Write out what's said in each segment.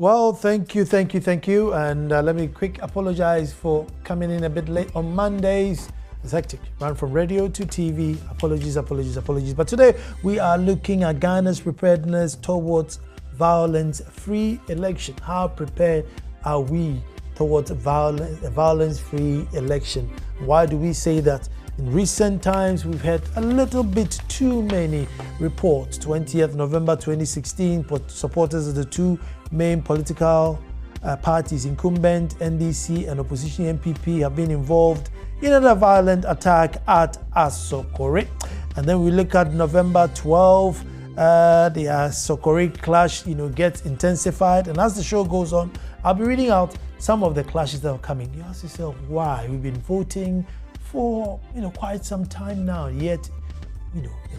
Well, thank you. And let me quick apologize for coming in a bit late on Mondays. It's hectic. Ran from radio to TV. Apologies. But today we are looking at Ghana's preparedness towards violence-free election. How prepared are we towards a violence-free election? Why do we say that? In recent times, we've had a little bit too many reports. 20th November 2016, supporters of the two main political parties, incumbent NDC and opposition MPP, have been involved in a violent attack at Asokore. And then we look at November 12, the Asokore clash, gets intensified. And as the show goes on, I'll be reading out some of the clashes that are coming. You ask yourself why. We've been voting for quite some time now, yet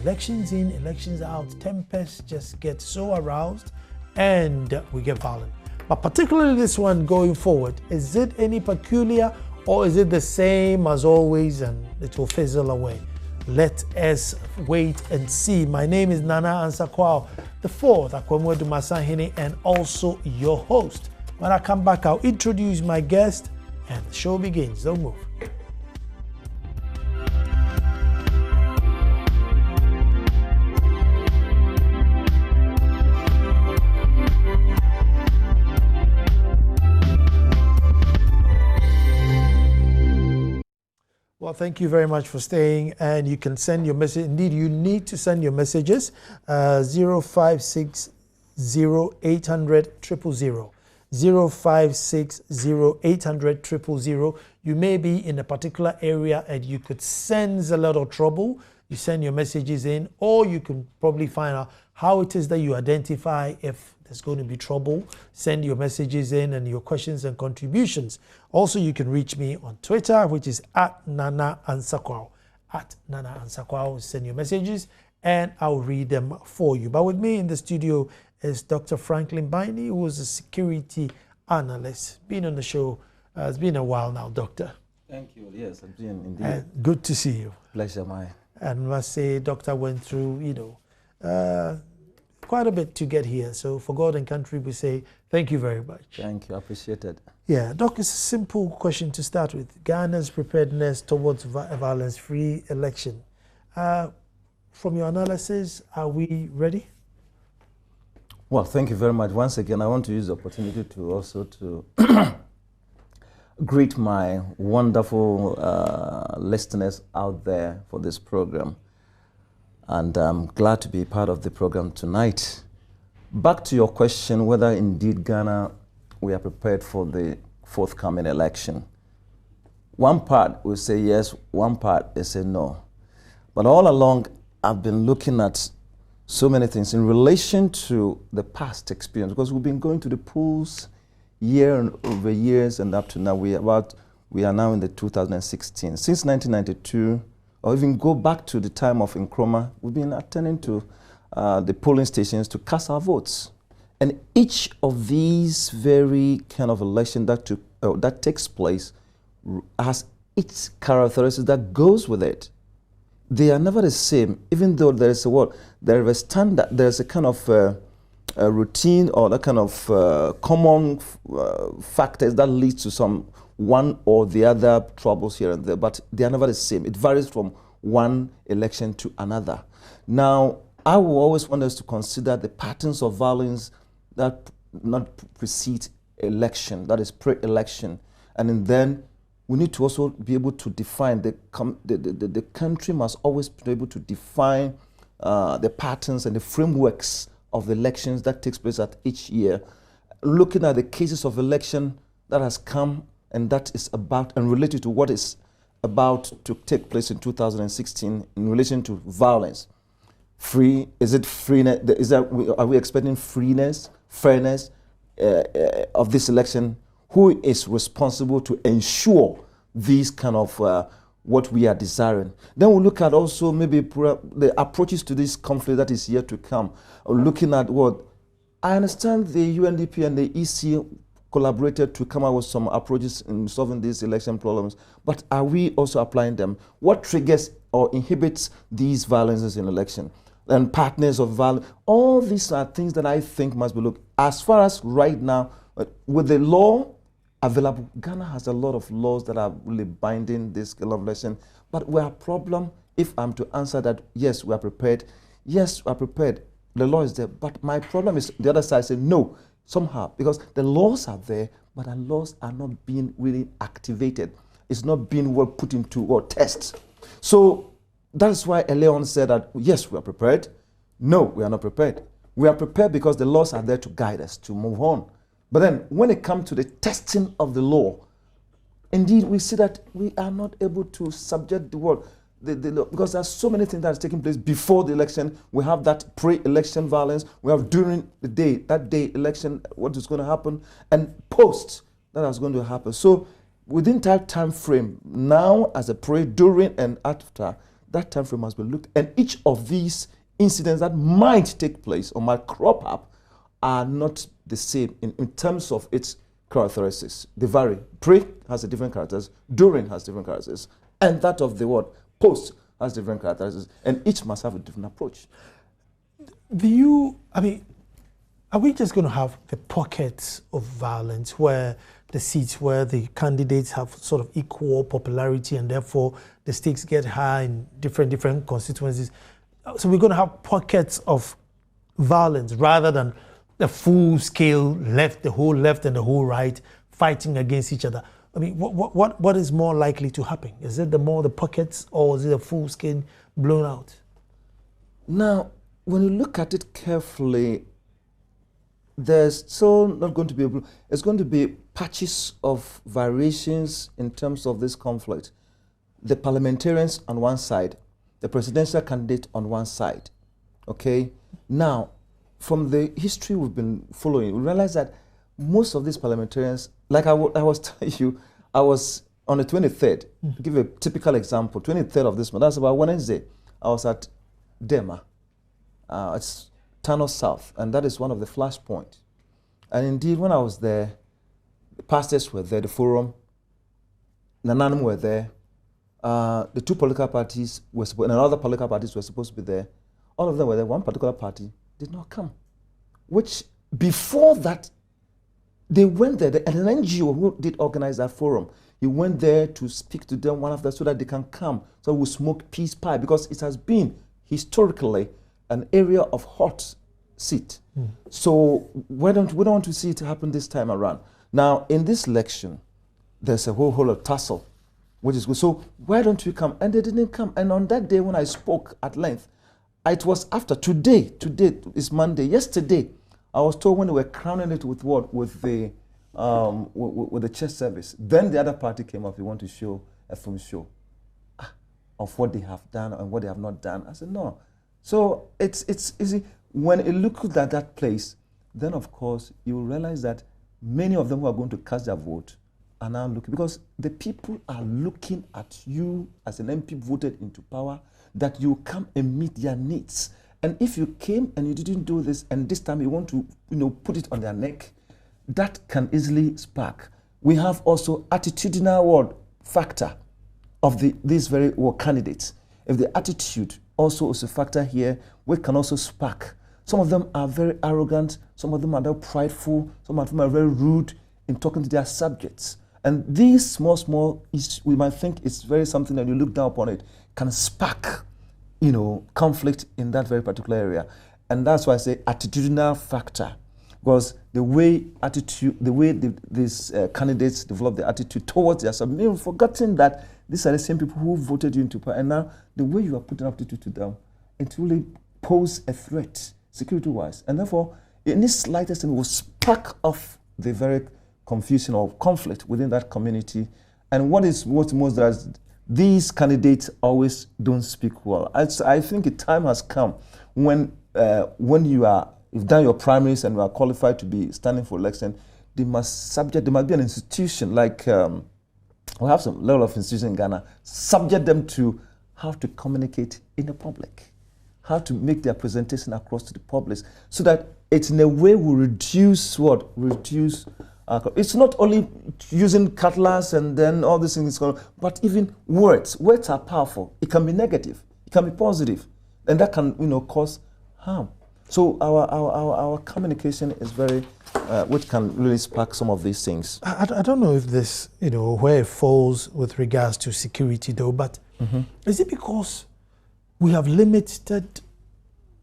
elections in, elections out, tempers just get so aroused and we get violent. But particularly this one going forward, is it any peculiar or is it the same as always and it will fizzle away? Let us wait and see. My name is Nana Ansakwao, the fourth Akwemwedu Masahini, and also your host. When I come back, I'll introduce my guest and the show begins. Don't move. Well, thank you very much for staying, and you can send your message. Indeed, you need to send your messages 0560 800 000. 0560 800 000. You may be in a particular area and you could sense a lot of trouble. You send your messages in, or you can probably find out how it is that you identify if there's going to be trouble. Send your messages in and your questions and contributions. Also, you can reach me on Twitter, which is @NanaAnsakwao. @NanaAnsakwao. Send your messages and I'll read them for you. But with me in the studio is Dr. Franklin Biney, who is a security analyst. Been on the show. It's been a while now, Doctor. Thank you. Yes, I'm doing indeed. Good to see you. Pleasure, mine. And I must say, Doctor went through, quite a bit to get here. So for God and country, we say thank you very much. Thank you. I appreciate it. Yeah, Doc, it's a simple question to start with. Ghana's preparedness towards a violence-free election. From your analysis, are we ready? Well, thank you very much. Once again, I want to use the opportunity to also greet my wonderful listeners out there for this program. And I'm glad to be part of the program tonight. Back to your question, whether indeed Ghana, we are prepared for the forthcoming election. One part will say yes, one part will say no. But all along, I've been looking at so many things in relation to the past experience, because we've been going to the polls year and over years, and up to now, we are now in the 2016. Since 1992, or even go back to the time of Nkrumah, we've been attending to the polling stations to cast our votes. And each of these very kind of election that takes place has its characteristics that goes with it. They are never the same, even though there is a standard, there's a kind of a routine or that kind of common factors that leads to one or the other troubles here and there, but they are never the same. It varies from one election to another. Now, I will always want us to consider the patterns of violence that not precede election, that is pre-election. And then we need to also be able to define, the country must always be able to define the patterns and the frameworks of the elections that takes place at each year, looking at the cases of election that has come and that is about and related to what is about to take place in 2016 in relation to violence. Is it freeness? Are we expecting freeness, fairness of this election? Who is responsible to ensure these kind of what we are desiring? Then we'll look at also maybe the approaches to this conflict that is yet to come. Looking at what I understand the UNDP and the EC collaborated to come up with some approaches in solving these election problems, but are we also applying them? What triggers or inhibits these violences in election? and partners of violence. All these are things that I think must be looked. As far as right now, with the law available, Ghana has a lot of laws that are really binding this scale of election. But we have a problem. If I'm to answer that, yes, we are prepared. Yes, we are prepared. The law is there. But my problem is the other side saying no, somehow, because the laws are there, but the laws are not being really activated. It's not being well put into or test. So that's why Leon said that, yes, we are prepared. No, we are not prepared. We are prepared because the laws are there to guide us, to move on. But then when it comes to the testing of the law, indeed, we see that we are not able to subject the world. Because there are so many things that are taking place before the election. We have that pre-election violence. We have during the day, that day election, what is going to happen, and post that is going to happen. So within that time frame, now as a pre, during, and after, that time frame must be looked. And each of these incidents that might take place or might crop up are not the same in terms of its characteristics. They vary. Pre has a different characteristics, during has different characteristics, and that of the word post has different characteristics, and each must have a different approach. Are we just going to have the pockets of violence where the seats where the candidates have sort of equal popularity and therefore the stakes get high in different constituencies? So we're going to have pockets of violence rather than the full scale left, the whole left and the whole right fighting against each other. I mean, what is more likely to happen? Is it the pockets, or is it a full scale blown out? Now, when you look at it carefully, there's still not going to be it's going to be patches of variations in terms of this conflict. The parliamentarians on one side, the presidential candidate on one side. Okay? Now, from the history we've been following, we realize that most of these parliamentarians, like I was telling you, I was on the 23rd, to give a typical example, 23rd of this month, that's about Wednesday, I was at Dema. It's Tano South, and that is one of the flashpoints. And indeed, when I was there, the pastors were there, the forum, Nananum were there, the two political parties were supposed, and other political parties were supposed to be there. All of them were there. One particular party did not come, which before that, they went there, and an NGO who did organize that forum, he went there to speak to them one after so that they can come, so we smoke peace pie, because it has been historically an area of hot seat. So we don't want to see it happen this time around. Now, in this election, there's a whole of tussle, which is good. So why don't you come? And they didn't come. And on that day when I spoke at length, it was after today is Monday. Yesterday, I was told when they were crowning it with what? With the church service. Then the other party came up, they want to show a film show of what they have done and what they have not done. I said, no. So it's easy. When you look at that place, then of course you will realize that many of them who are going to cast their vote are now looking, because the people are looking at you as an MP voted into power, that you come and meet their needs. And if you came and you didn't do this, and this time you want to, put it on their neck, that can easily spark. We have also attitudinal factor of these very candidates. If the attitude also is a factor here, we can also spark. Some of them are very arrogant, some of them are very prideful, some of them are very rude in talking to their subjects. And these small, we might think it's very something that you look down upon it, can spark, conflict in that very particular area. And that's why I say attitudinal factor, because the way these candidates develop their attitude towards their subject, they've forgotten that these are the same people who voted you into power. And now the way you are putting attitude to them, it really poses a threat security-wise. And therefore, any slightest thing will spark off the very confusion or conflict within that community. And what's most that these candidates always don't speak well. I think a time has come when you've done your primaries and you are qualified to be standing for election, there must be an institution like we have some level of institution in Ghana, subject them to how to communicate in the public, how to make their presentation across to the public, so that it's in a way will reduce it's not only using cutlass and then all these things, but even words. Words are powerful. It can be negative. It can be positive. and that can, cause harm. So our communication is very, which can really spark some of these things. I don't know if this, where it falls with regards to security though, but is it because we have limited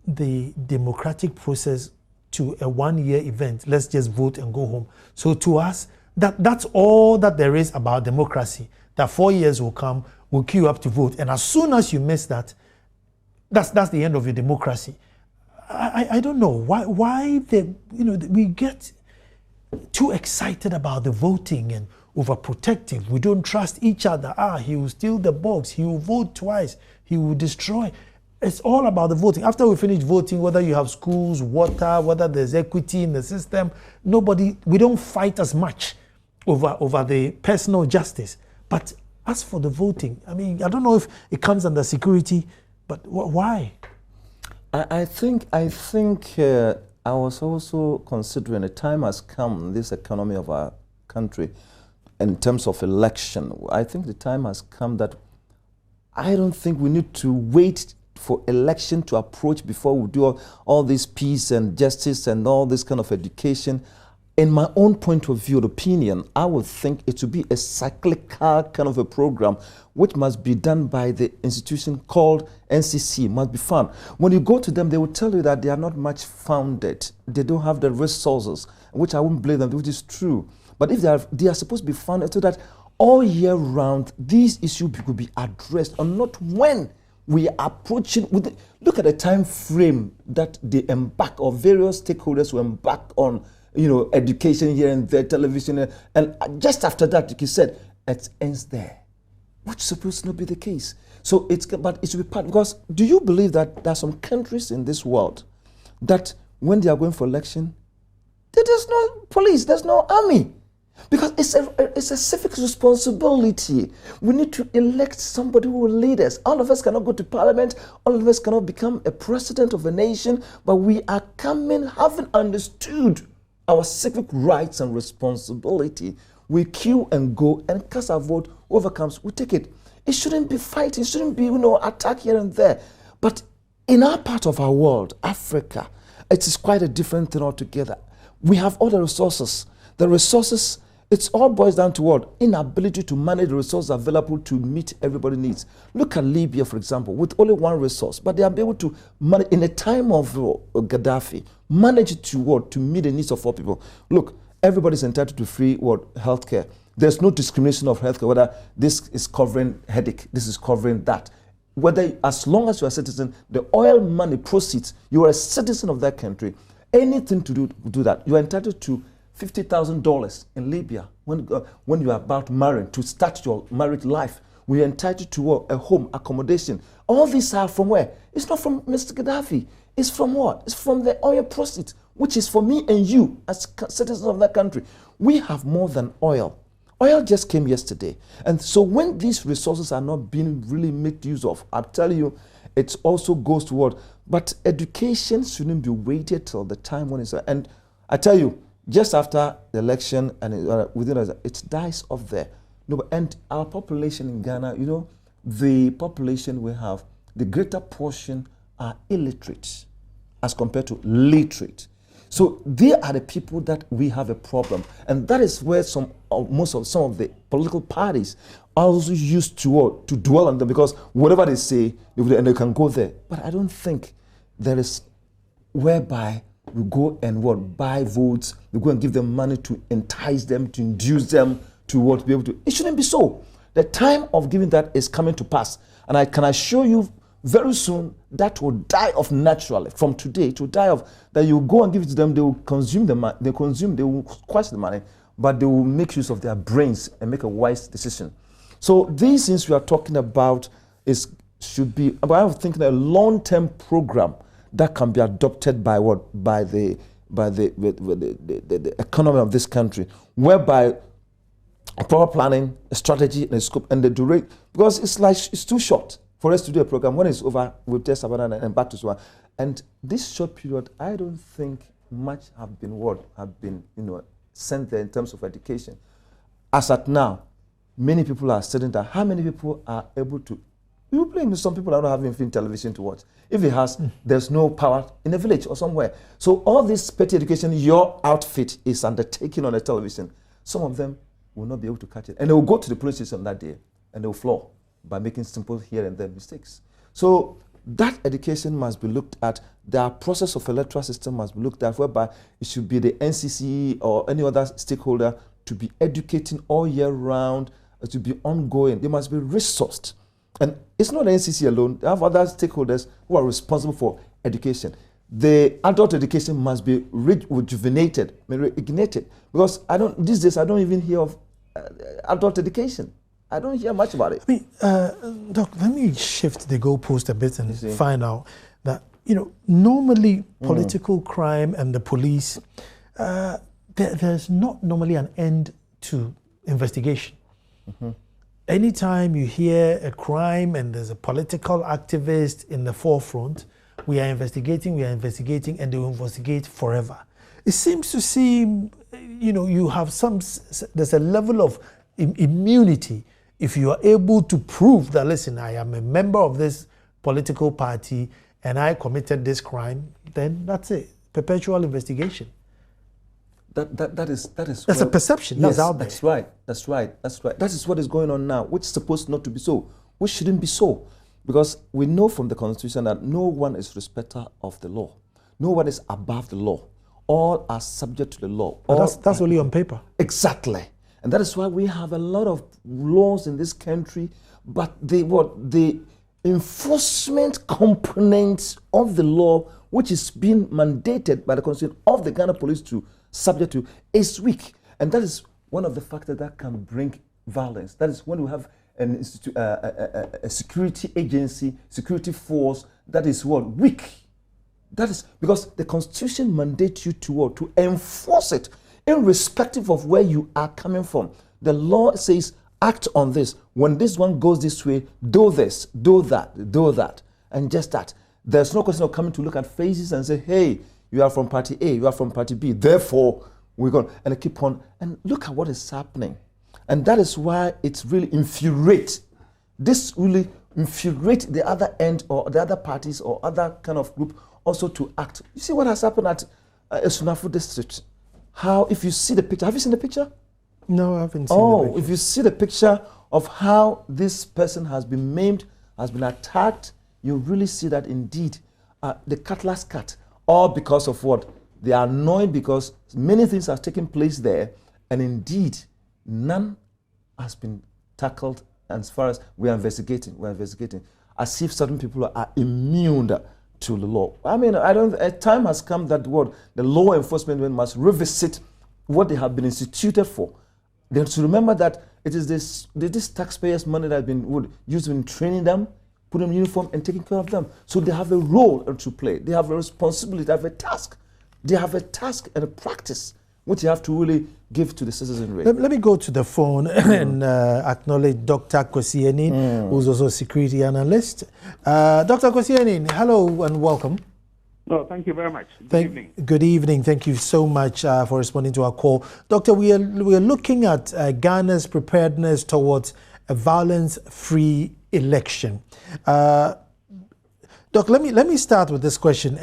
the democratic process to a one-year event? Let's just vote and go home. So to us, that's all that there is about democracy. That 4 years will come, we'll queue up to vote, and as soon as you miss that, that's the end of your democracy. I don't know why we get too excited about the voting and overprotective. We don't trust each other. He will steal the box. He will vote twice. He will destroy. It's all about the voting. After we finish voting, whether you have schools, water, whether there's equity in the system, we don't fight as much over the personal justice. But as for the voting, I don't know if it comes under security, but why? I think I was also considering a time has come in this economy of our country in terms of election. I think the time has come that I don't think we need to wait for election to approach before we do all this peace and justice and all this kind of education. In my own point of view, opinion, I would think it should be a cyclical kind of a program which must be done by the institution called NCC, must be found. When you go to them, they will tell you that they are not much founded. They don't have the resources, which I wouldn't blame them, which is true. But if they are supposed to be founded so that all year round, these issues could be addressed, and not when we are approaching, look at the time frame that they embark, or various stakeholders will embark on, education here and there, television, and just after that, like you said, it ends there, which is supposed to not be the case. So but it should be part, because do you believe that there are some countries in this world that when they are going for election, there's no police, there's no army? Because it's a civic responsibility. We need to elect somebody who will lead us. All of us cannot go to parliament. All of us cannot become a president of a nation. But we are coming, having understood our civic rights and responsibility. We queue and go and cast our vote. Whoever comes, we take it. It shouldn't be fighting. It shouldn't be, attack here and there. But in our part of our world, Africa, it is quite a different thing altogether. We have all the resources. The resources, it all boils down to what? Inability to manage the resources available to meet everybody's needs. Look at Libya, for example, with only one resource, but they are able to manage, in the time of Gaddafi, manage it to what? To meet the needs of all people. Look, everybody's entitled to free healthcare. There's no discrimination of healthcare, whether this is covering headache, this is covering that. Whether, as long as you're a citizen, the oil money proceeds, you are a citizen of that country, anything to do that, you are entitled to $50,000 in Libya when you are about marrying, to start your married life. We are entitled to a home, accommodation. All these are from where? It's not from Mr. Gaddafi. It's from what? It's from the oil proceeds, which is for me and you as citizens of that country. We have more than oil. Oil just came yesterday. And so when these resources are not being really made use of, I'll tell you, it also goes toward, but education shouldn't be waited till the time when it's, and I tell you, just after the election and within it dies off there. No, and our population in Ghana, the population we have, the greater portion are illiterate as compared to literate. So they are the people that we have a problem, and that is where some of the political parties also used to dwell on them, because whatever they say, and they can go there. But I don't think there is whereby we go and buy votes, we go and give them money to entice them, to induce them to be able to. It shouldn't be so. The time of giving that is coming to pass. And I can assure you very soon that will die off naturally. From today, it will die off. That you go and give it to them, they will consume the money, they will squash the money, but they will make use of their brains and make a wise decision. So these things we are talking about should be, I'm thinking a long-term program that can be adopted by the economy of this country, whereby a proper planning, a strategy, and a scope, and the duration, because it's too short for us to do a program. When it's over, we'll test about and back to one. And this short period, I don't think much have been sent there in terms of education. As at now, many people are studying that. How many people are able to You blame some people are not having film television to watch. If it has, there's no power in the village or somewhere. So all this petty education, your outfit is undertaking on the television. Some of them will not be able to catch it. And they will go to the police station that day and they will floor by making simple here and there mistakes. So that education must be looked at. The process of electoral system must be looked at, whereby it should be the NCC or any other stakeholder to be educating all year round, to be ongoing. They must be resourced. And it's not the NCC alone. They have other stakeholders who are responsible for education. The adult education must be rejuvenated, reignited. Because these days I don't even hear of adult education. I don't hear much about it. I mean, Doc, let me shift the goalpost a bit and find out that, normally political crime and the police, there's not normally an end to investigation. Anytime you hear a crime and there's a political activist in the forefront, we are investigating, and they will investigate forever. It seems to seem, you have there's a level of immunity. If you are able to prove that, listen, I am a member of this political party and I committed this crime, then that's it. Perpetual investigation. That's a perception. Yes, that's out there. That's right. That is what is going on now, which is supposed not to be so, which shouldn't be so. Because we know from the Constitution that no one is respecter of the law. No one is above the law. All are subject to the law. That's only on paper. Exactly. And that is why we have a lot of laws in this country, but the enforcement component of the law, which is being mandated by the Constitution of the Ghana Police to subject to, is weak. And that is one of the factors that can bring violence. That is when we have a security agency, security force that is weak. That is because the Constitution mandates you to enforce it, irrespective of where you are coming from. The law says, act on this. When this one goes this way, do this, do that, and just that. There's no question of coming to look at faces and say, hey, you are from party A, you are from party B, therefore we're going, and keep on. And look at what is happening. And that is why it's really infuriates. This really infuriates the other end or the other parties or other kind of group also to act. You see what has happened at Esunafu district? How, if you see the picture, have you seen the picture? No, I haven't seen the picture. If you see the picture of how this person has been maimed, has been attacked, you really see that indeed the cutlass cut. All because of what? They are annoyed because many things have taken place there, and indeed none has been tackled as far as we are investigating. As if certain people are immune to the law. I mean, a time has come that the law enforcement must revisit what they have been instituted for. They have to remember that it is this taxpayers' money that has been used in training them, put them in uniform and taking care of them. So they have a role to play. They have a responsibility, they have a task. They have a task and a practice which you have to really give to the citizenry. Let me go to the phone and acknowledge Dr. Kwesi, who's also a security analyst. Dr. Kwesi, hello and welcome. No, thank you very much. Good evening. Good evening. Thank you so much for responding to our call. Doctor, we are looking at Ghana's preparedness towards a violence-free election. Doc, let me start with this question.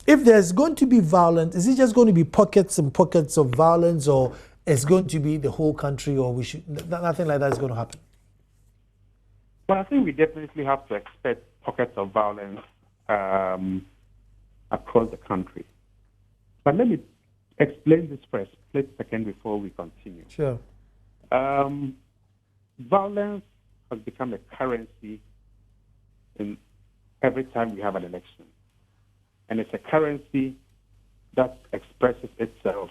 If there's going to be violence, is it just going to be pockets and pockets of violence, or it's going to be the whole country, or nothing like that is going to happen? Well, I think we definitely have to expect pockets of violence across the country. But let me explain this for a split second before we continue. Sure. Violence has become a currency in every time we have an election. And it's a currency that expresses itself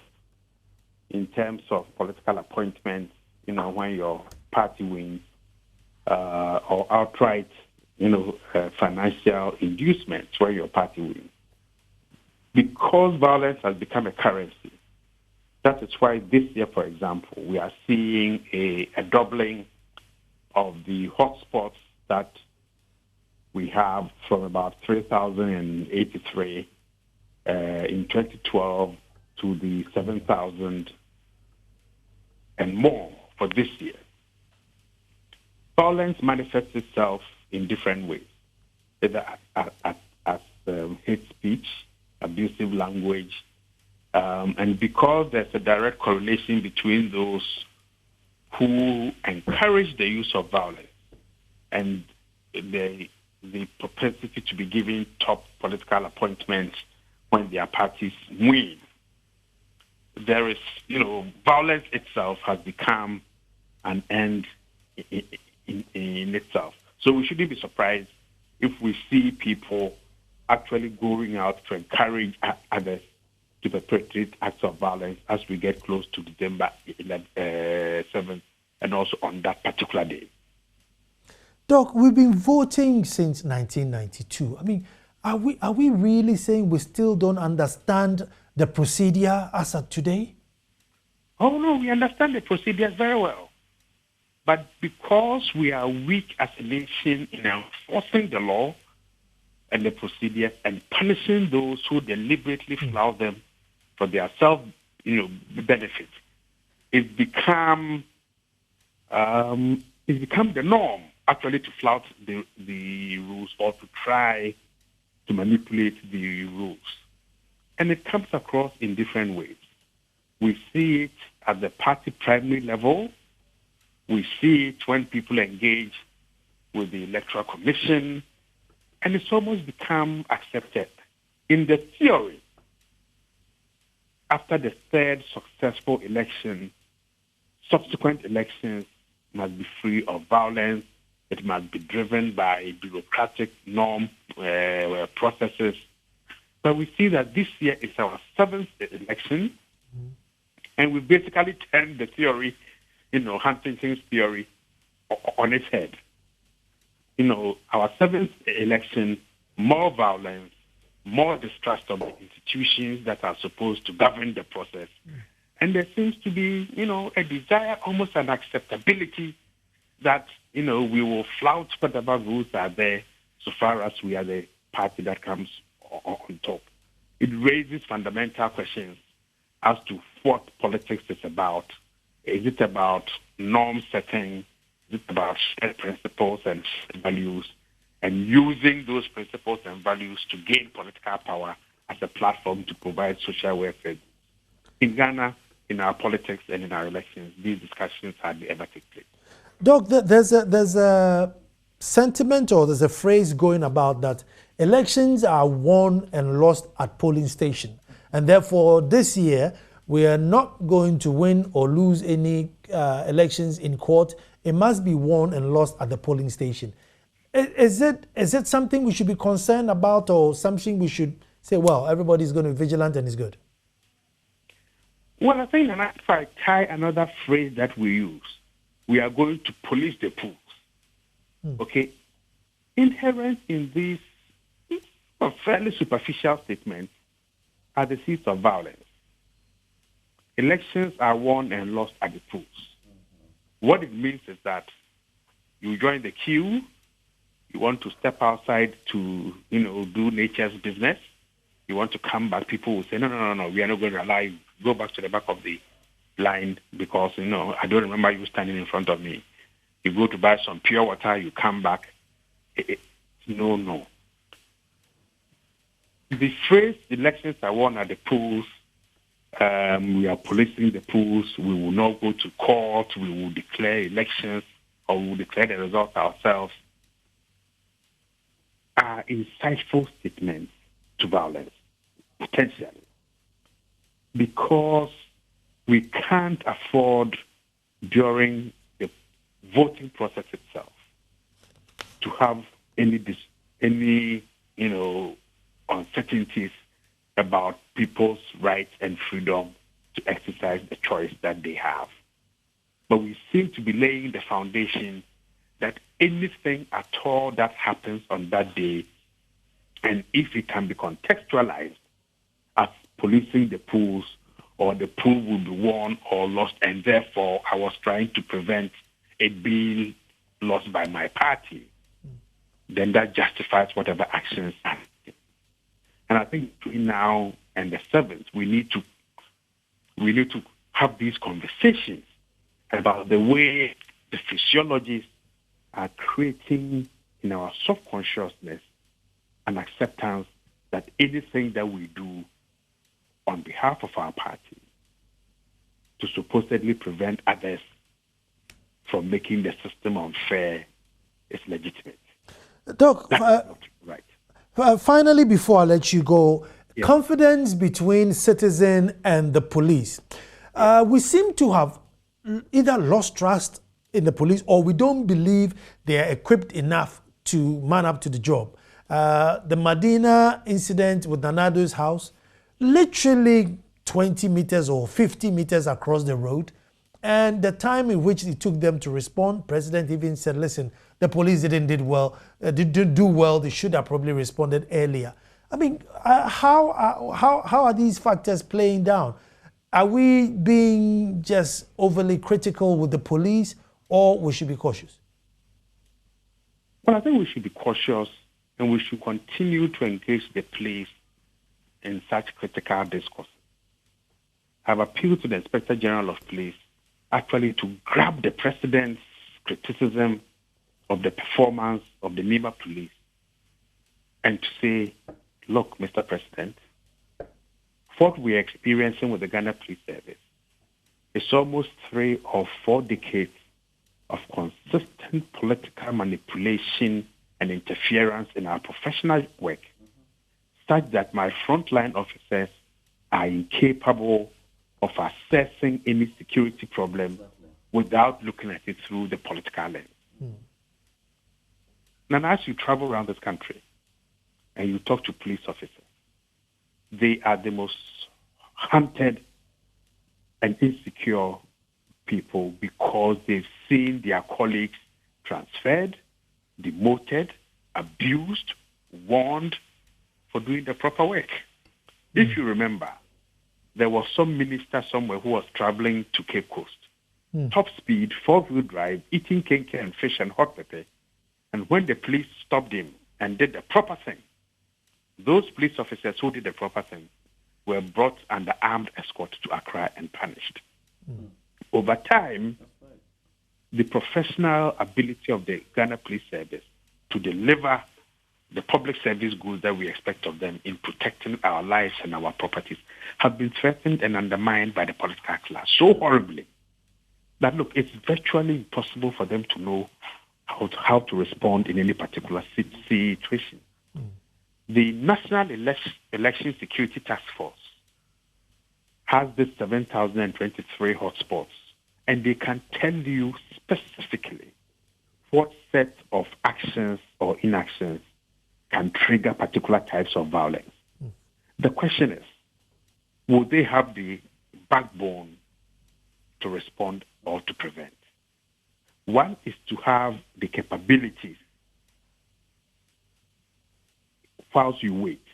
in terms of political appointments, when your party wins, or outright, financial inducements where your party wins. Because violence has become a currency, that is why this year, for example, we are seeing a doubling of the hotspots that we have from about 3,083 in 2012 to the 7,000 and more for this year. Violence manifests itself in different ways, either as hate speech, abusive language, and because there's a direct correlation between those who encourage the use of violence and the propensity to be given top political appointments when their parties win. There is, violence itself has become an end in itself. So we shouldn't be surprised if we see people actually going out to encourage others to perpetrate acts of violence as we get close to December 7th and also on that particular day. Doc, we've been voting since 1992. I mean, are we really saying we still don't understand the procedure as of today? Oh, no, we understand the procedures very well. But because we are weak as a nation in enforcing the law and the procedures and punishing those who deliberately flout them for their benefit, it's become the norm actually to flout the rules or to try to manipulate the rules. And it comes across in different ways. We see it at the party primary level. We see it when people engage with the Electoral Commission, and it's almost become accepted. In the theory, after the third successful election, subsequent elections must be free of violence. It must be driven by bureaucratic norm processes. But we see that this year is our seventh election, and we basically turned the theory, Huntington's theory, on its head. Our seventh election, more violence, more distrust of the institutions that are supposed to govern the process. And there seems to be, a desire, almost an acceptability that, we will flout whatever rules are there so far as we are the party that comes on top. It raises fundamental questions as to what politics is about. Is it about norm setting? Is it about shared principles and values, and using those principles and values to gain political power as a platform to provide social welfare? In Ghana, in our politics and in our elections, these discussions hardly ever take place. Doc, there's a sentiment or there's a phrase going about that elections are won and lost at polling station. And therefore, this year, we are not going to win or lose any elections in court. It must be won and lost at the polling station. Is it something we should be concerned about, or something we should say, well, everybody's going to be vigilant and it's good? Well, I think if I tie another phrase that we use, we are going to police the pools. Okay? Inherent in these fairly superficial statements are the seeds of violence. Elections are won and lost at the polls. What it means is that you join the queue, you want to step outside to, do nature's business. You want to come back, people will say, no, we are not going to allow you. Go back to the back of the line because, I don't remember you standing in front of me. You go to buy some pure water, you come back. No. The phrase elections are won at the polls, we are policing the polls, we will not go to court, we will declare elections, or we will declare the results ourselves, are insightful statements to violence, potentially. Because we can't afford, during the voting process itself, to have any uncertainties about people's rights and freedom to exercise the choice that they have. But we seem to be laying the foundation that anything at all that happens on that day, and if it can be contextualized as policing the polls, or the pool will be won or lost, and therefore I was trying to prevent it being lost by my party, then that justifies whatever actions are taken. And I think between now and the 7th, we need to have these conversations about the way the physiologists are creating in our subconsciousness an acceptance that anything that we do on behalf of our party to supposedly prevent others from making the system unfair is legitimate. Doc, That's not right. Finally, before I let you go, Yes. confidence between citizen and the police. We seem to have either lost trust in the police or we don't believe they are equipped enough to man up to the job. The Medina incident with Nanado's house, literally 20 meters or 50 meters across the road. And the time in which it took them to respond, President even said, listen, the police didn't do well. They should have probably responded earlier. I mean, how are these factors playing down? Are we being just overly critical with the police, or we should be cautious? Well, I think we should be cautious, and we should continue to engage the police in such critical discourse. I've appealed to the Inspector General of Police actually to grab the President's criticism of the performance of the NEMA police and to say, look, Mr. President, what we are experiencing with the Ghana Police Service is almost 3 or 4 decades of consistent political manipulation and interference in our professional work, such that my frontline officers are incapable of assessing any security problem without looking at it through the political lens. Now, as you travel around this country and you talk to police officers, they are the most hunted and insecure people because they've seen their colleagues transferred, demoted, abused, warned for doing the proper work. If you remember, there was some minister somewhere who was traveling to Cape Coast. Top speed, 4-wheel drive, eating kenke and fish and hot pepper. And when the police stopped him and did the proper thing, those police officers who did the proper thing were brought under armed escort to Accra and punished. Over time, the professional ability of the Ghana Police Service to deliver the public service goods that we expect of them in protecting our lives and our properties have been threatened and undermined by the political class so horribly that, look, it's virtually impossible for them to know how to respond in any particular situation. The National Election Security Task Force has this 7,023 hotspots, and they can tell you specifically what set of actions or inactions can trigger particular types of violence. The question is, will they have the backbone to respond or to prevent? One is to have the capabilities whilst you wait.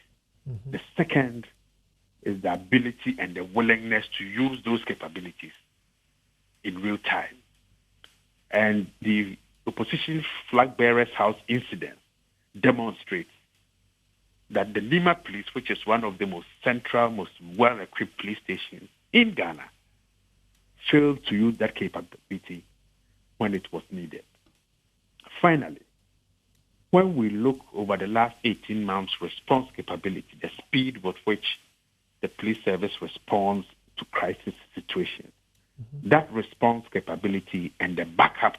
The second is the ability and the willingness to use those capabilities in real time. And the opposition flag bearers house incident demonstrates that the Lima Police, which is one of the most central, most well-equipped police stations in Ghana, failed to use that capability when it was needed. Finally, when we look over the last 18 months' response capability, the speed with which the police service responds to crisis situations, that response capability and the backup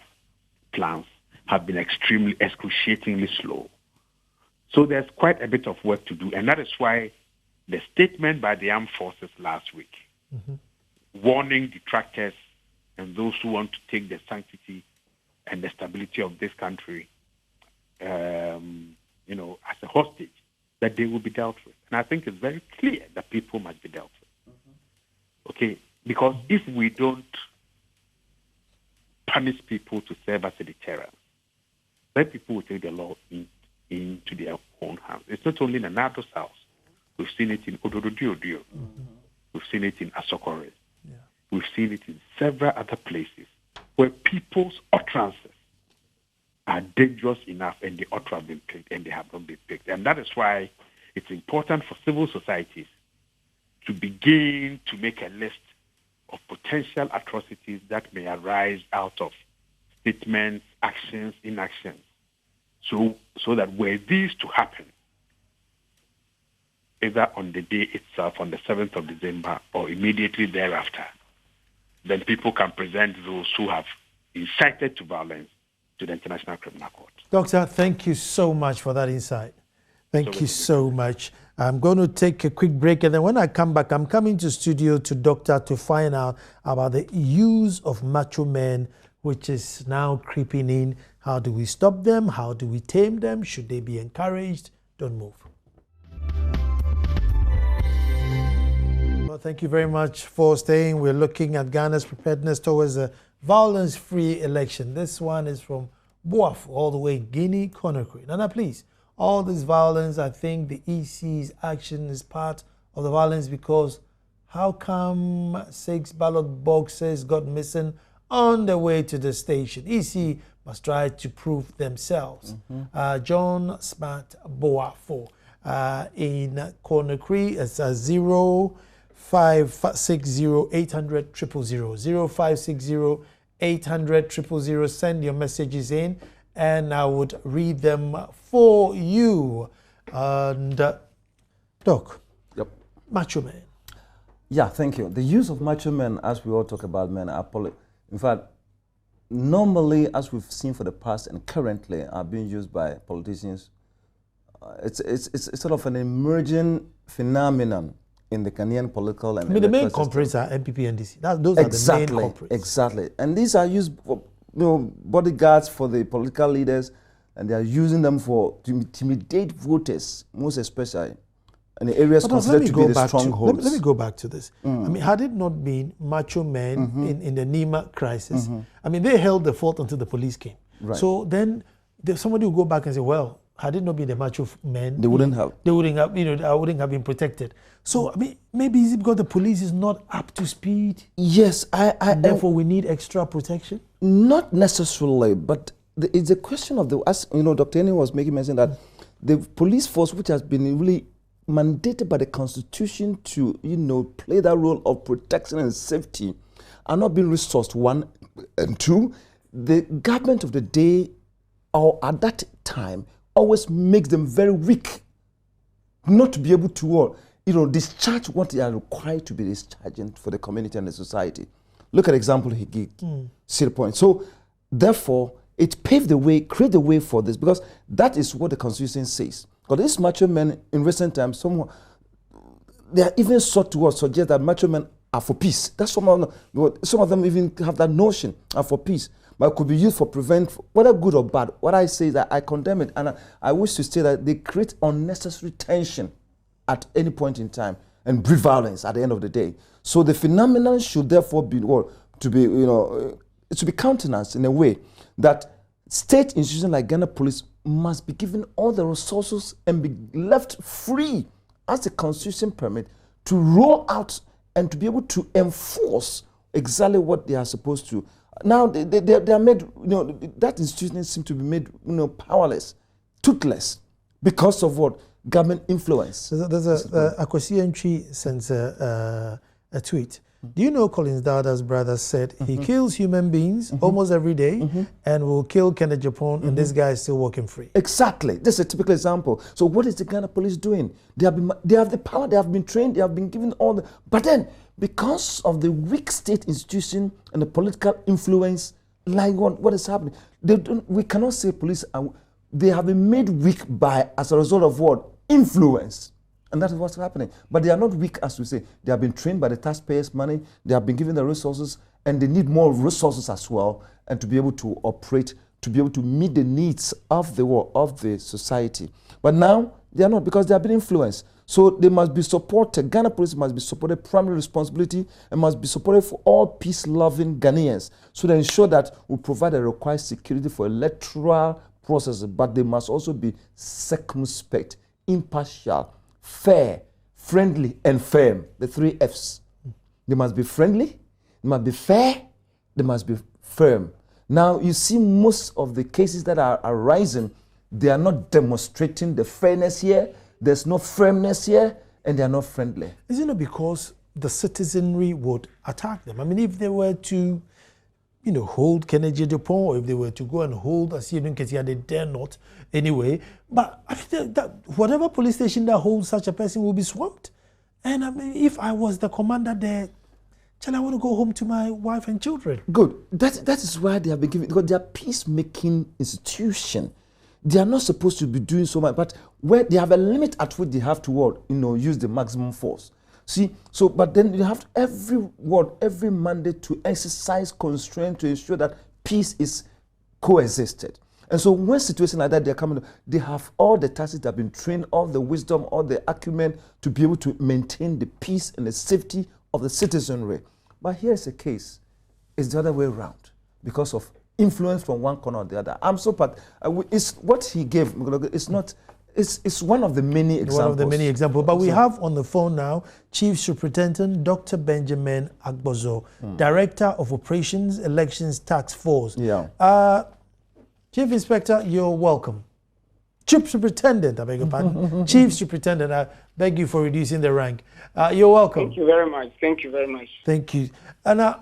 plans have been extremely excruciatingly slow. So there's quite a bit of work to do, and that is why the statement by the armed forces last week, warning detractors and those who want to take the sanctity and the stability of this country, as a hostage, that they will be dealt with. And I think it's very clear that people must be dealt with. Okay? Because if we don't punish people to serve as a deterrent, then people will take the law into their own hands. It's not only in Nanado's house. We've seen it in Odododio. We've seen it in Asokore. We've seen it in several other places where people's utterances are dangerous enough and they ought to have been picked and they have not been picked. And that is why it's important for civil societies to begin to make a list of potential atrocities that may arise out of statements, actions, inactions so that were these to happen, either on the day itself, on the 7th of December, or immediately thereafter, then people can present those who have incited to violence to the International Criminal Court. Doctor, thank you so much for that insight. Thank you so much. I'm going to take a quick break, and then when I come back, I'm coming to studio to Doctor to find out about the use of macho men, which is now creeping in. How do we stop them? How do we tame them? Should they be encouraged? Don't move. Well, thank you very much for staying. We're looking at Ghana's preparedness towards a violence-free election. This one is from Boaf, all the way Guinea, Conakry. Nana, please. All this violence, I think the EC's action is part of the violence, because how come 6 ballot boxes got missing on the way to the station? EC must try to prove themselves. John Smart Boafo in Conakry, it's 0560-800-000, 0560-800-000. Send your messages in, and I would read them for you. And Doc, Yep. macho man. Yeah, thank you. The use of macho men, as we all talk about men, in fact, normally, as we've seen for the past and currently, are being used by politicians. It's sort of an emerging phenomenon in the Ghanaian political and the main culprits are MPP and DC. Those are the main culprits. Exactly. And these are used for bodyguards for the political leaders, and they are using them to intimidate voters, most especially in the areas considered to be the strongholds. Let me go back to this. I mean, had it not been macho men in the Nima crisis, I mean, they held the fort until the police came. Right. So then somebody will go back and say, well, had it not been the macho men, they wouldn't have, I wouldn't have been protected. So I mean, maybe is it because the police is not up to speed? Yes, and therefore we need extra protection? Not necessarily, but it's a question of as Dr. Eni was making mention that the police force, which has been really mandated by the Constitution to, play that role of protection and safety, are not being resourced, 1, and 2, the government of the day or at that time always makes them very weak, not to be able to, discharge what they are required to be discharging for the community and the society. Look at the example he gave, 0 point. So, therefore, it paved the way, created the way for this, because that is what the Constitution says. But these macho men in recent times, they are even sought to suggest that macho men are for peace. That's some of them even have that notion, are for peace. But it could be used for prevent, whether good or bad. What I say is that I condemn it, and I wish to say that they create unnecessary tension at any point in time and breed violence at the end of the day. So the phenomenon should therefore be to be countenanced in a way that state institutions like Ghana Police must be given all the resources and be left free, as the Constitution permit, to roll out and to be able to enforce exactly what they are supposed to. Now they are made, that institution seems to be made, powerless, toothless, because of what? Government influence. There's a Akwasi entry sends a tweet. Do you know Collins Dada's brother said he kills human beings almost every day and will kill Kenneth Japan, and this guy is still walking free? Exactly. This is a typical example. So what is the Ghana police doing? They have the power, they have been trained, they have been given all the... But then, because of the weak state institution and the political influence, like what is happening? We cannot say police they have been made weak as a result of what? Influence. And that is what's happening. But they are not weak, as we say. They have been trained by the taxpayers' money. They have been given the resources, and they need more resources as well, and to be able to operate, to be able to meet the needs of the society. But now they are not, because they have been influenced. So they must be supported. Ghana Police must be supported, primary responsibility, and must be supported for all peace-loving Ghanaians, so they ensure that we provide the required security for electoral processes. But they must also be circumspect, impartial, fair, friendly, and firm. The 3 Fs. They must be friendly, they must be fair, they must be firm. Now, you see most of the cases that are arising, they are not demonstrating the fairness here, there's no firmness here, and they are not friendly. Isn't it because the citizenry would attack them? I mean, if they were to hold Kennedy Dupont, or if they were to go and hold Asiedun Ketia, they dare not anyway. But I think that whatever police station that holds such a person will be swamped. And I mean, if I was the commander there, I want to go home to my wife and children. Good. That is why they have been given, because they are peacemaking institution. They are not supposed to be doing so much, but where they have a limit at which they have to use the maximum force. See, so but then you have to, every Monday to exercise constraint to ensure that peace is coexisted. And so when situations like that they're coming, they have all the tactics that have been trained, all the wisdom, all the acumen to be able to maintain the peace and the safety of the citizenry. But here's a case, it's the other way around because of influence from one corner or the other. It's what he gave. It's not. It's one of the many examples. One of the many examples. But we have on the phone now Chief Superintendent Dr. Benjamin Agbozo, Director of Operations Elections Task Force. Yeah. Chief Inspector, you're welcome. Chief Superintendent, I beg your pardon. Chief Superintendent, I beg you for reducing the rank. You're welcome. Thank you very much. Thank you very much. Thank you. And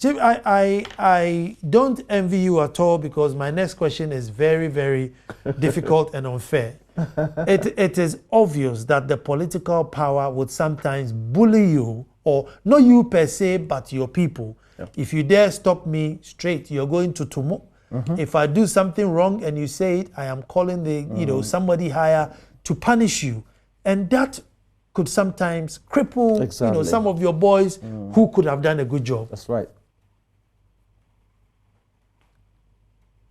Chief, I don't envy you at all, because my next question is very, very difficult and unfair. It is obvious that the political power would sometimes bully you, or not you per se, but your people. Yeah. If you dare stop me straight, you're going to Tumo. If I do something wrong and you say it, I am calling the somebody higher to punish you, and that could sometimes cripple some of your boys who could have done a good job. That's right.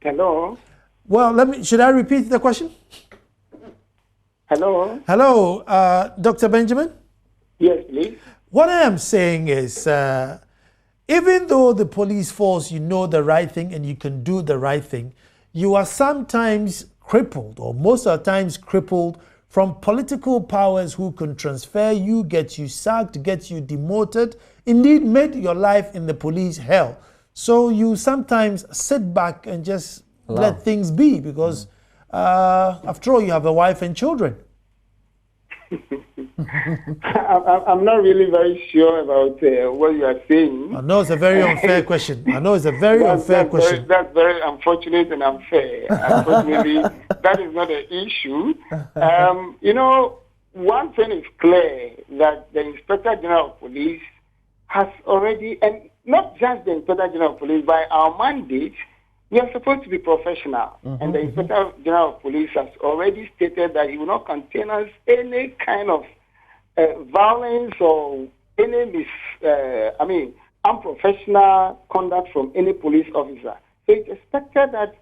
Hello. Well, should I repeat the question? Hello. Hello, Dr. Benjamin? Yes, please. What I am saying is, even though the police force, you know the right thing and you can do the right thing, you are sometimes crippled, or most of the times crippled, from political powers who can transfer you, get you sacked, get you demoted, indeed make your life in the police hell. So you sometimes sit back and just let things be, because after all, you have a wife and children. I'm not really very sure about what you are saying. I know it's a very unfair question. That's very unfortunate and unfair. Unfortunately, that is not an issue. One thing is clear, that the Inspector General of Police has already, and not just the Inspector General of Police, by our mandate, we are supposed to be professional. And the Inspector General of Police has already stated that he will not countenance any kind of violence or any unprofessional conduct from any police officer. So it's expected that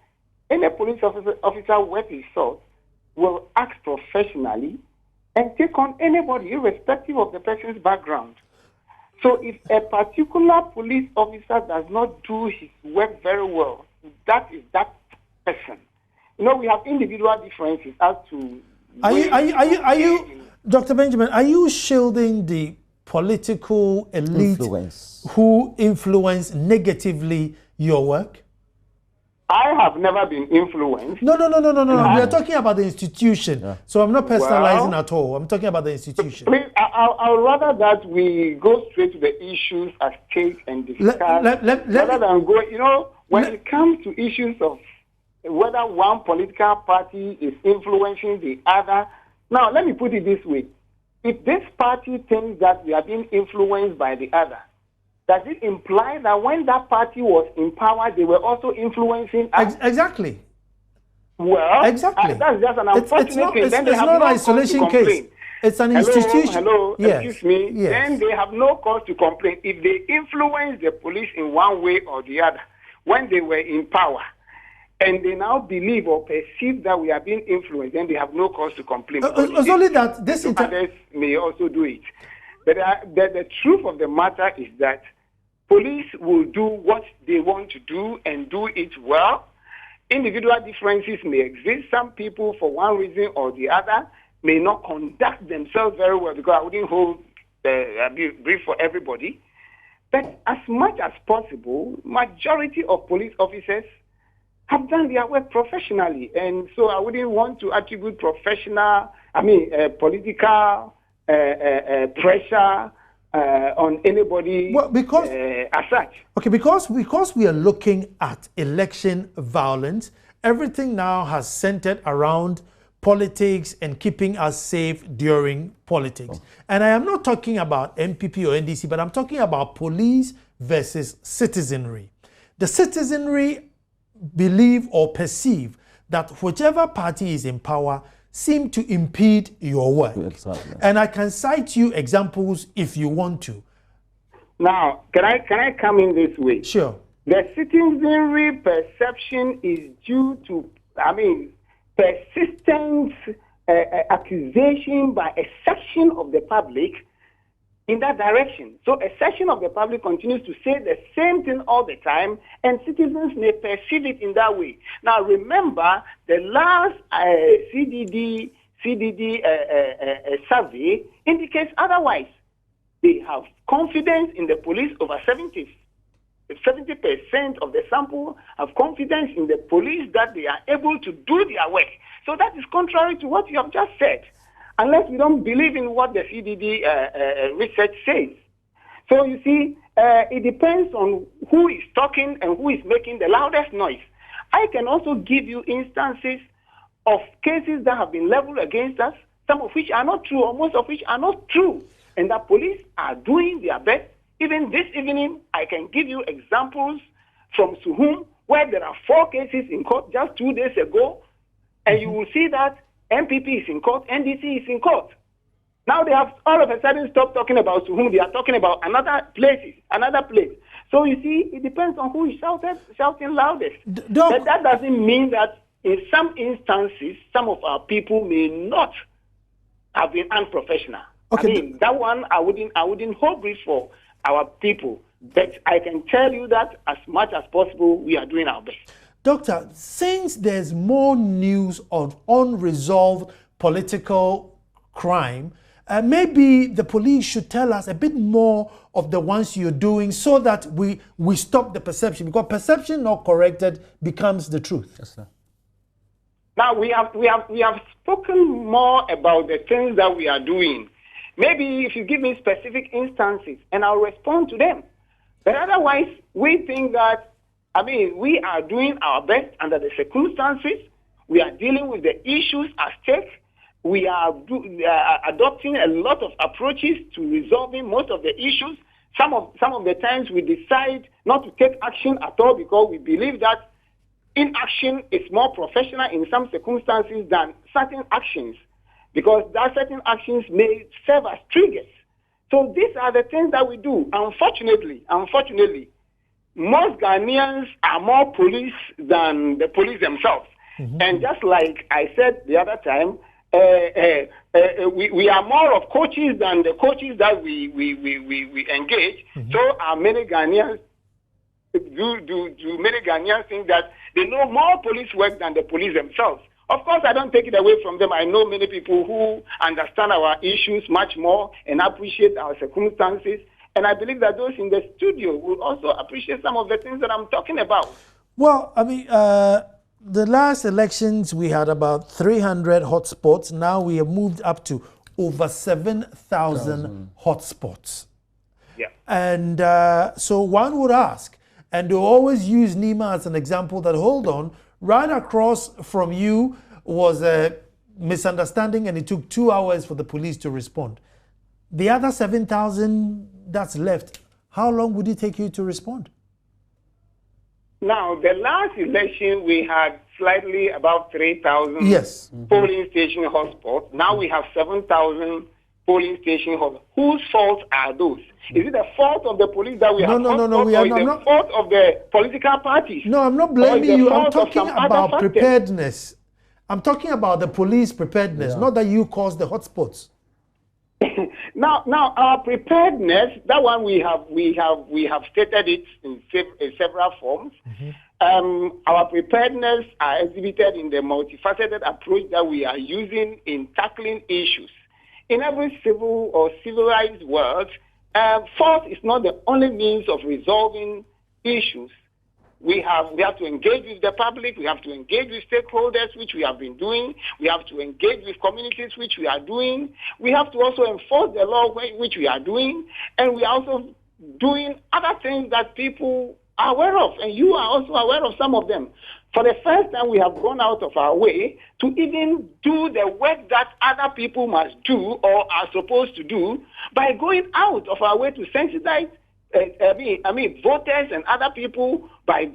any police officer worth his salt will act professionally and take on anybody, irrespective of the person's background. So if a particular police officer does not do his work very well, that is that person. We have individual differences as to. Are you, Dr. Benjamin? Are you shielding the political elite who influence negatively your work? I have never been influenced. No. We are talking about the institution. Yeah. So I'm not personalizing at all. I'm talking about the institution. Please, I would rather that we go straight to the issues as state and discuss, rather than go, when it comes to issues of whether one political party is influencing the other. Now, let me put it this way. If this party thinks that we are being influenced by the other, does it imply that when that party was in power, they were also influencing us? Exactly. Well, exactly. That's just an unfortunate thing. It's not an isolation case. It's an institution. Hello, yes. Excuse me. Yes. Then they have no cause to complain. If they influence the police in one way or the other when they were in power, and they now believe or perceive that we are being influenced, then they have no cause to complain. It's only that others may also do it. But the truth of the matter is that police will do what they want to do and do it well. Individual differences may exist. Some people, for one reason or the other, may not conduct themselves very well, because I wouldn't hold a brief for everybody. But as much as possible, majority of police officers have done their work professionally. And so I wouldn't want to attribute political pressure on anybody as such. Okay, because we are looking at election violence, everything now has centered around politics and keeping us safe during politics. And I am not talking about MPP or NDC, but I'm talking about police versus citizenry. The citizenry believe or perceive that whichever party is in power seem to impede your work. Exactly. And I can cite you examples if you want to. Now, can I come in this way? Sure. The citizenry perception is due to, persistent accusation by a section of the public in that direction. So a section of the public continues to say the same thing all the time, and citizens may perceive it in that way. Now, remember, the last CDD survey indicates otherwise. They have confidence in the police over 70% of the sample have confidence in the police that they are able to do their work. So that is contrary to what you have just said, unless we don't believe in what the CDD research says. So you see, it depends on who is talking and who is making the loudest noise. I can also give you instances of cases that have been leveled against us, some of which are not true, or most of which are not true, and the police are doing their best. Even this evening, I can give you examples from Suhum, where there are 4 cases in court just 2 days ago, and you will see that MPP is in court, NDC is in court. Now they have all of a sudden stopped talking about Suhum. They are talking about another place. So you see, it depends on who is shouting loudest. But that doesn't mean that in some instances, some of our people may not have been unprofessional. Okay. That one I wouldn't hold it for our people. But I can tell you that as much as possible, we are doing our best. Doctor, since there's more news of unresolved political crime, maybe the police should tell us a bit more of the ones you're doing so that we stop the perception, because perception not corrected becomes the truth. Yes, sir. Now we have spoken more about the things that we are doing. Maybe if you give me specific instances and I'll respond to them. But otherwise, we think that, we are doing our best under the circumstances. We are dealing with the issues at stake. We are adopting a lot of approaches to resolving most of the issues. Some of the times we decide not to take action at all because we believe that inaction is more professional in some circumstances than certain actions, because that certain actions may serve as triggers. So these are the things that we do. Unfortunately, most Ghanaians are more police than the police themselves. Mm-hmm. And just like I said the other time, we are more of coaches than the coaches that we engage. Mm-hmm. So many Ghanaians do many Ghanaians think that they know more police work than the police themselves. Of course, I don't take it away from them. I know many people who understand our issues much more and appreciate our circumstances. And I believe that those in the studio will also appreciate some of the things that I'm talking about. Well, the last elections, we had about 300 hotspots. Now we have moved up to over 7,000 hotspots. Yeah. And so one would ask, and they always use Nima as an example, that hold on, right across from you was a misunderstanding and it took 2 hours for the police to respond. The other 7,000 that's left, how long would it take you to respond? Now, the last election, we had slightly about 3,000 yes. polling station hotspots. Now we have 7,000 polling station hotspots. Whose fault are those? Is it the fault of the police that we have? No. We are not. Fault of the political parties? No, I'm not blaming you. I'm talking about preparedness. I'm talking about the police preparedness, not that you caused the hotspots. Now, our preparedness, that one we have stated it in several forms. Mm-hmm. Our preparedness are exhibited in the multifaceted approach that we are using in tackling issues. In every civil or civilized world, force is not the only means of resolving issues. We have to engage with the public. We have to engage with stakeholders, which we have been doing. We have to engage with communities, which we are doing. We have to also enforce the law, which we are doing. And we are also doing other things that people are aware of. And you are also aware of some of them. For the first time, we have gone out of our way to even do the work that other people must do or are supposed to do by going out of our way to sensitize voters and other people by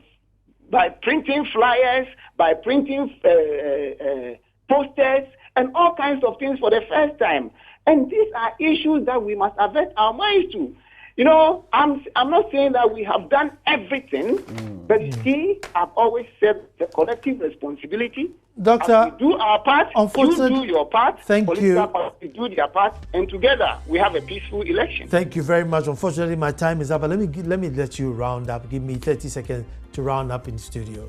printing flyers, by printing posters, and all kinds of things for the first time. And these are issues that we must avert our minds to. You know, I'm not saying that we have done everything, but you see, I've always said the collective responsibility. Doctor, as we do our part, you do your part, thank you. Parties do their part, and together we have a peaceful election. Thank you very much. Unfortunately, my time is up, but let me let you round up. Give me 30 seconds to round up in studio.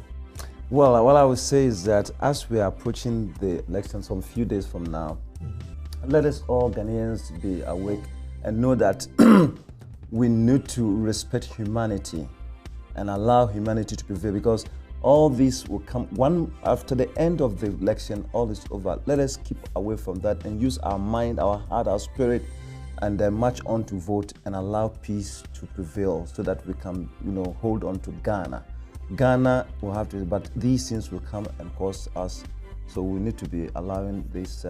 Well, what I would say is that as we are approaching the election some few days from now, let us all Ghanaians be awake and know that we need to respect humanity and allow humanity to prevail, because all this will come one after the end of the election. All is over. Let us keep away from that and use our mind, our heart, our spirit, and then march on to vote and allow peace to prevail, so that we can, hold on to Ghana. Ghana will have to, but these things will come and cause us. So we need to be allowing this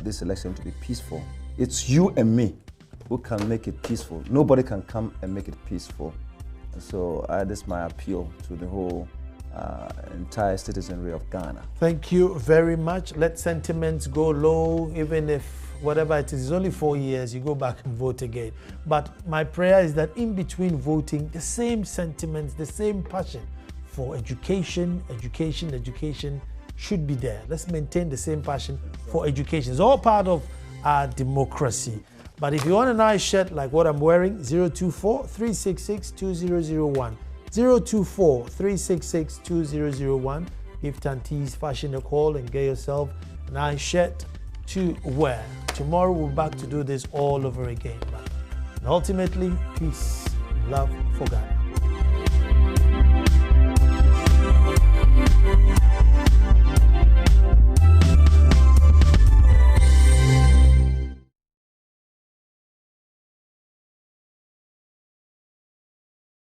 this election to be peaceful. It's you and me who can make it peaceful. Nobody can come and make it peaceful. So this is my appeal to the whole entire citizenry of Ghana. Thank you very much. Let sentiments go low, even if whatever it is, it's only 4 years, you go back and vote again. But my prayer is that in between voting, the same sentiments, the same passion for education should be there. Let's maintain the same passion for education. It's all part of our democracy. But if you want a nice shirt like what I'm wearing, 024-366-2001. 024-366-2001. Give Tanti's Fashion a call and get yourself a nice shirt to wear. Tomorrow we're back to do this all over again. But ultimately, peace, love for Ghana.